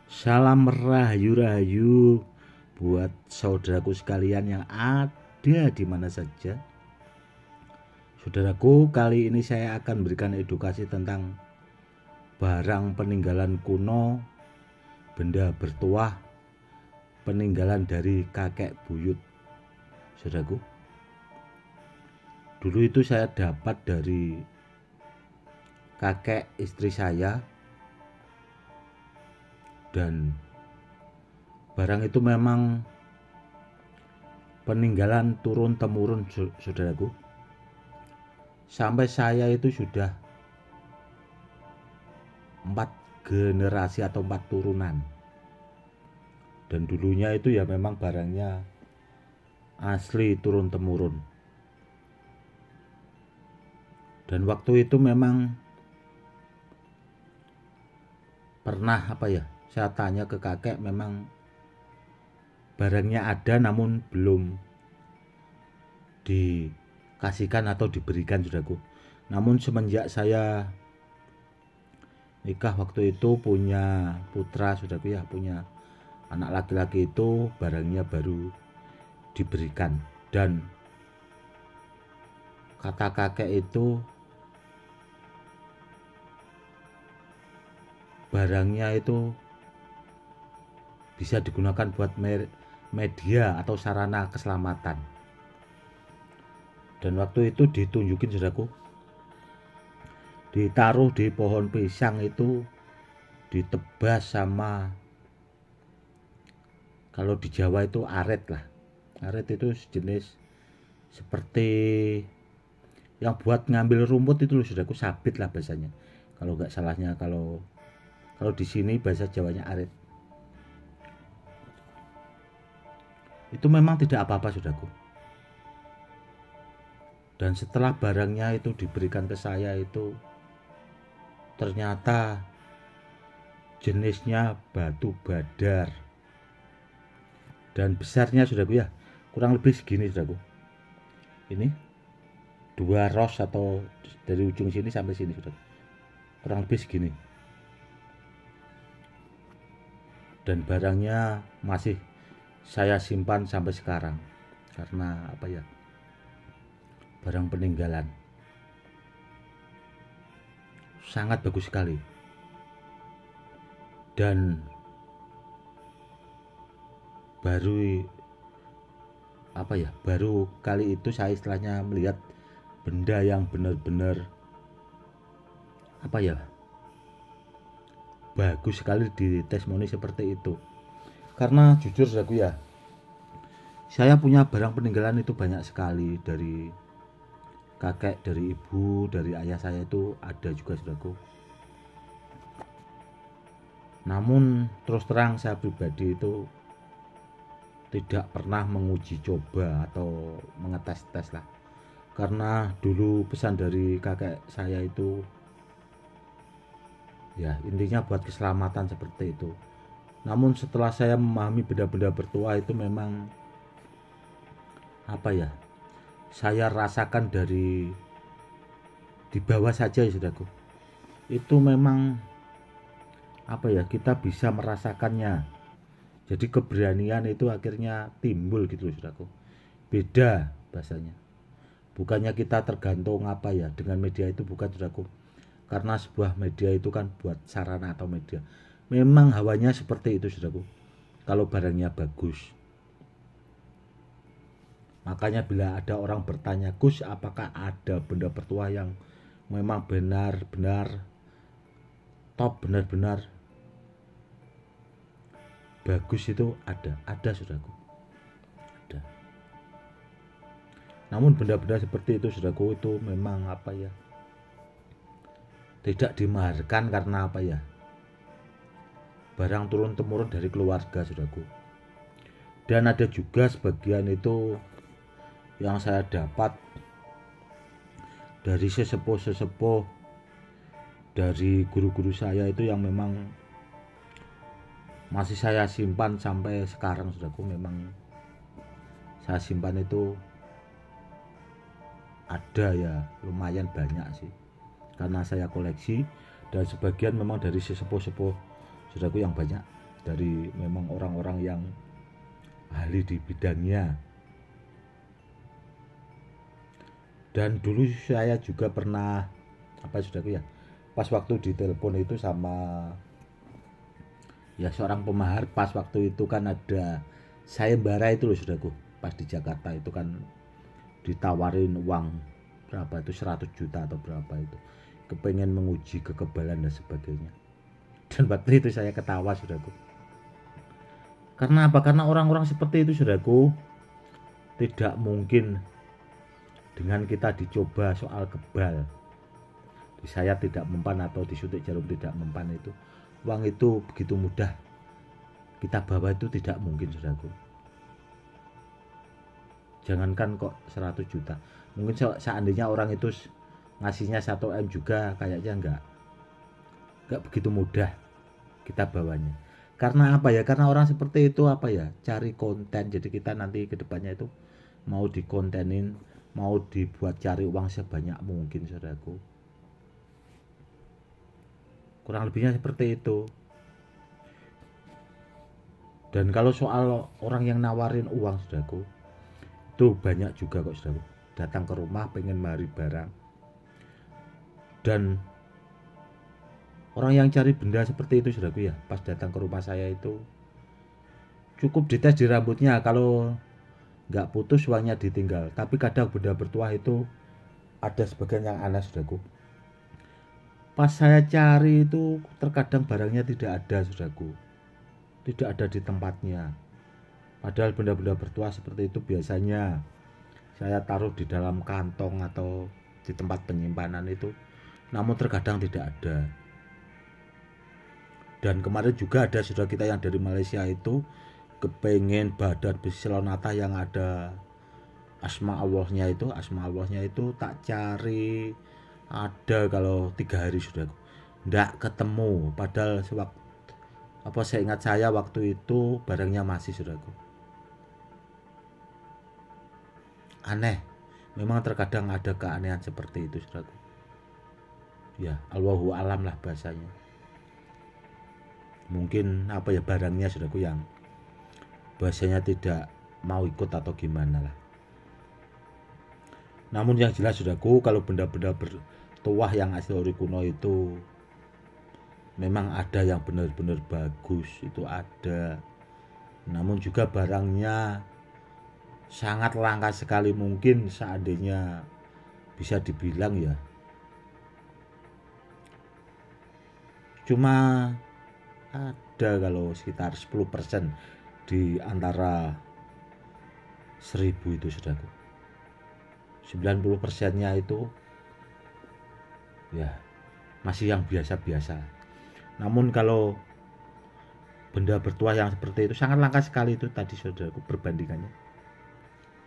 Salam rahayu-rahayu buat saudaraku sekalian yang ada di mana saja. Saudaraku, kali ini saya akan berikan edukasi tentang barang peninggalan kuno, benda bertuah, peninggalan dari kakek buyut. Saudaraku, dulu itu saya dapat dari kakek istri saya, dan barang itu memang peninggalan turun-temurun, saudaraku. Sampai saya itu sudah 4 generasi atau 4 turunan. Dan dulunya itu ya memang barangnya asli turun-temurun. Dan waktu itu memang pernah saya tanya ke kakek, memang barangnya ada namun belum dikasihkan atau diberikan, saudaraku. Namun semenjak saya nikah waktu itu, punya putra, saudaraku ya, punya anak laki-laki, itu barangnya baru diberikan. Dan kata kakek itu barangnya itu bisa digunakan buat media atau sarana keselamatan. Dan waktu itu ditunjukin, saudaraku, ditaruh di pohon pisang itu, ditebas sama, kalau di Jawa itu aret lah. Aret itu sejenis seperti yang buat ngambil rumput itu loh, saudaraku, sabit lah bahasanya. Kalau nggak salahnya, kalau di sini bahasa Jawanya aret. Itu memang tidak apa-apa, saudaraku. Dan setelah barangnya itu diberikan ke saya, itu ternyata jenisnya batu badar. Dan besarnya, saudaraku ya, kurang lebih segini, saudaraku. Ini 2 ros atau dari ujung sini sampai sini, saudaraku. Kurang lebih segini. Dan barangnya masih saya simpan sampai sekarang, karena barang peninggalan sangat bagus sekali. Dan baru kali itu saya istilahnya melihat benda yang benar-benar bagus sekali di testimoni seperti itu. Karena jujur, saudaraku ya, saya punya barang peninggalan itu banyak sekali, dari kakek, dari ibu, dari ayah saya itu ada juga, saudaraku. Namun terus terang, saya pribadi itu tidak pernah menguji coba atau mengetes-tes lah. Karena dulu pesan dari kakek saya itu ya intinya buat keselamatan seperti itu. Namun setelah saya memahami benda-benda bertuah itu, memang saya rasakan dari di bawah saja, ya saudaraku, itu memang kita bisa merasakannya. Jadi keberanian itu akhirnya timbul gitu, saudaraku. Beda bahasanya. Bukannya kita tergantung dengan media itu, bukan, saudaraku. Karena sebuah media itu kan buat sarana atau media. Memang hawanya seperti itu, saudaraku, kalau barangnya bagus. Makanya bila ada orang bertanya, Gus, apakah ada benda bertuah yang memang benar-benar top, benar-benar bagus, itu ada, saudaraku, ada. Namun benda-benda seperti itu, saudaraku, itu memang tidak dimaharkan, karena barang turun temurun dari keluarga, saudaraku. Dan ada juga sebagian itu yang saya dapat dari sesepuh-sesepuh, dari guru-guru saya itu, yang memang masih saya simpan sampai sekarang, saudaraku. Memang saya simpan itu ada ya lumayan banyak sih, karena saya koleksi. Dan sebagian memang dari sesepuh-sepuh, saudaraku, yang banyak dari memang orang-orang yang ahli di bidangnya. Dan dulu saya juga pernah saudaraku ya, pas waktu ditelepon itu sama ya seorang pemahar, pas waktu itu kan ada sayembara itu loh saudaraku, pas di Jakarta itu kan ditawarin uang berapa itu, 100 juta atau berapa itu, kepengen menguji kekebalan dan sebagainya. Dan waktu itu saya ketawa saudaraku. Karena apa? Karena orang-orang seperti itu saudaraku, tidak mungkin dengan kita dicoba soal kebal, saya tidak mempan atau disuntik jarum tidak mempan itu, uang itu begitu mudah kita bawa, itu tidak mungkin saudaraku. Jangankan kok 100 juta, mungkin seandainya orang itu ngasihnya 1 M juga kayaknya enggak begitu mudah kita bawanya. Karena apa ya? Karena orang seperti itu cari konten. Jadi kita nanti kedepannya itu mau dikontenin, mau dibuat cari uang sebanyak mungkin saudaraku. Kurang lebihnya seperti itu. Dan kalau soal orang yang nawarin uang saudaraku, itu banyak juga kok saudaraku, datang ke rumah pengen mari barang. Dan orang yang cari benda seperti itu saudaraku ya, pas datang ke rumah saya itu cukup dites di rambutnya, kalau nggak putus uangnya ditinggal. Tapi kadang benda bertuah itu ada sebagian yang aneh saudaraku. Pas saya cari itu terkadang barangnya tidak ada saudaraku, tidak ada di tempatnya. Padahal benda-benda bertuah seperti itu biasanya saya taruh di dalam kantong atau di tempat penyimpanan itu, namun terkadang tidak ada. Dan kemarin juga ada saudara kita yang dari Malaysia itu kepengen badan besi lonata yang ada asma Allahnya itu tak cari, ada kalau 3 hari sudah ndak ketemu. Padahal saya ingat saya waktu itu barangnya masih saudaraku. Aneh, memang terkadang ada keanehan seperti itu saudaraku. Ya, Allahu alam lah bahasanya. Mungkin barangnya saudaraku yang bahasanya tidak mau ikut atau gimana lah. Namun yang jelas saudaraku, kalau benda-benda bertuah yang asli ori kuno itu memang ada yang benar-benar bagus, itu ada. Namun juga barangnya sangat langka sekali, mungkin seandainya bisa dibilang ya cuma ada kalau sekitar 10% di antara 1000 itu saudaraku. 90%-nya itu ya masih yang biasa-biasa. Namun kalau benda bertuah yang seperti itu sangat langka sekali itu tadi saudaraku, perbandingannya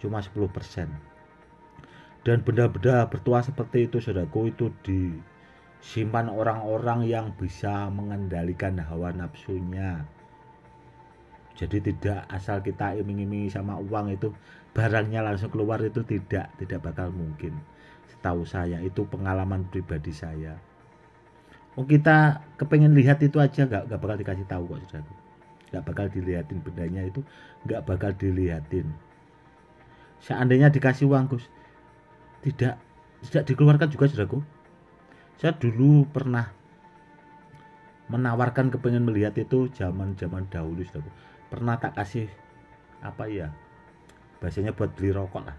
cuma 10%. Dan benda-benda bertuah seperti itu saudaraku, itu disimpan orang-orang yang bisa mengendalikan hawa nafsunya. Jadi tidak asal kita iming-imingi sama uang itu barangnya langsung keluar, itu tidak bakal mungkin. Setahu saya, itu pengalaman pribadi saya. Kita kepengen lihat itu aja nggak bakal dikasih tahu kok saudaraku. Nggak bakal dilihatin bendanya itu, nggak bakal dilihatin. Seandainya dikasih uang Gus, tidak dikeluarkan juga saudaraku. Saya dulu pernah menawarkan kepengen melihat itu zaman dahulu saudaraku. Pernah tak kasih bahasanya buat beli rokok lah,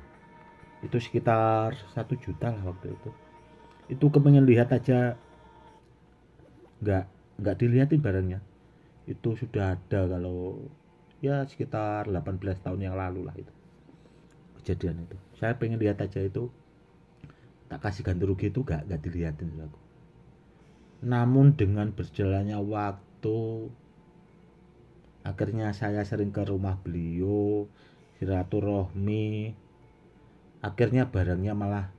itu sekitar 1 juta lah waktu itu kepengen lihat aja, nggak dilihatin barangnya. Itu sudah ada kalau ya sekitar 18 tahun yang lalu lah itu kejadian itu. Saya pengen lihat aja itu, tak kasih ganti rugi itu nggak dilihatin saudaraku. Namun dengan berjalannya waktu, akhirnya saya sering ke rumah beliau, silaturahmi, akhirnya barangnya malah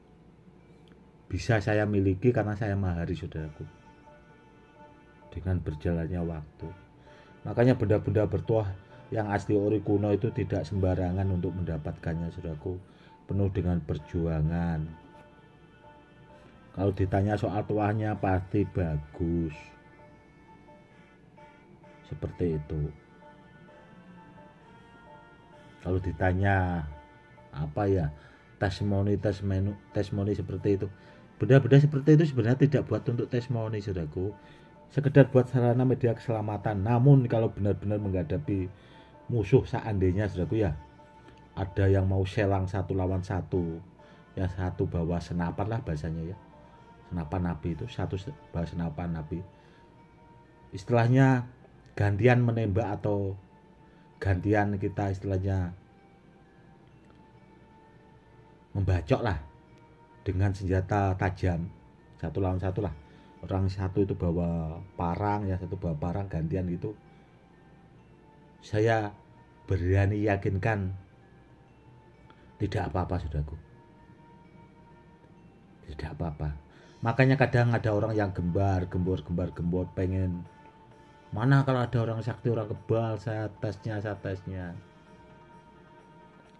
bisa saya miliki karena saya mahari saudaraku. Dengan berjalannya waktu, makanya benda-benda bertuah yang asli ori kuno itu tidak sembarangan untuk mendapatkannya saudaraku, penuh dengan perjuangan. Kalau ditanya soal tuahnya pasti bagus. seperti itu. Kalau ditanya apa ya, testimoni seperti itu, benda-benda seperti itu sebenarnya tidak buat untuk testimoni, saudaraku, sekedar buat sarana media keselamatan. Namun kalau benar-benar menghadapi musuh, seandainya, saudaraku, ya ada yang mau selang 1 lawan 1, ya satu bawa senapan lah bahasanya, ya senapan api, itu satu bawa senapan api, istilahnya gantian menembak atau gantian kita istilahnya membacok lah dengan senjata tajam, 1 lawan 1 lah. Orang satu itu bawa parang, ya satu bawa parang, gantian gitu. Saya berani yakinkan tidak apa-apa, saudaraku, tidak apa-apa. Makanya kadang ada orang yang gembor, pengen, mana kalau ada orang sakti, orang kebal, saya tesnya.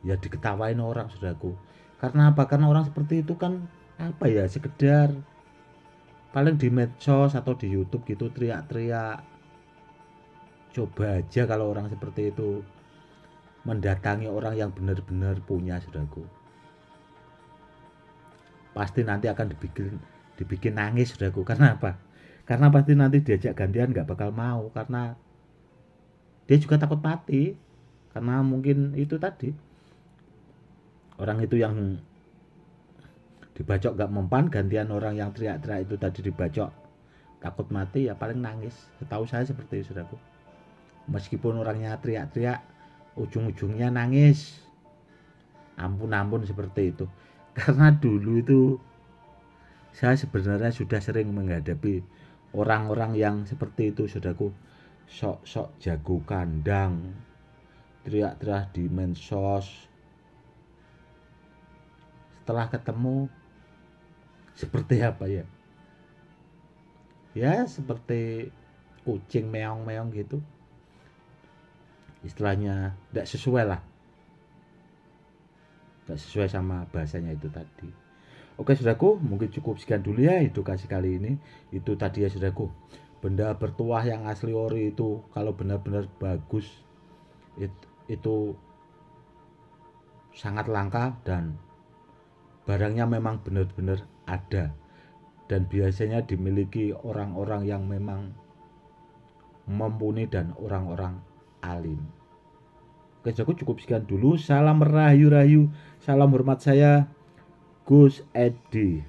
Ya diketawain orang, saudaraku. Karena apa? Karena orang seperti itu kan apa ya, sekedar paling di medsos atau di YouTube gitu teriak-teriak. Coba aja kalau orang seperti itu mendatangi orang yang benar-benar punya, saudaraku, pasti nanti akan dibikin nangis, saudaraku. Karena apa? Karena pasti nanti diajak gantian nggak bakal mau, karena dia juga takut mati. Karena mungkin itu tadi, orang itu yang dibacok gak mempan, gantian orang yang teriak-teriak itu tadi dibacok, takut mati, ya paling nangis. Setahu saya seperti itu, saudaraku. Meskipun orangnya teriak-teriak, ujung-ujungnya nangis, ampun seperti itu. Karena dulu itu saya sebenarnya sudah sering menghadapi orang-orang yang seperti itu, saudaraku. Sok-sok jago kandang, teriak-teriak di medsos. Setelah ketemu, seperti apa ya? Ya seperti kucing meong-meong gitu. Istilahnya tidak sesuai lah. Tidak sesuai sama bahasanya itu tadi. Oke, saudaraku, mungkin cukup sekian dulu ya edukasi kali ini. Itu tadi ya, saudaraku, benda bertuah yang asli ori itu kalau benar-benar bagus itu sangat langka, dan barangnya memang benar-benar ada, dan biasanya dimiliki orang-orang yang memang mumpuni dan orang-orang alim. Oke, saudaraku, cukup sekian dulu. Salam rahayu, salam hormat, saya Gus Edi.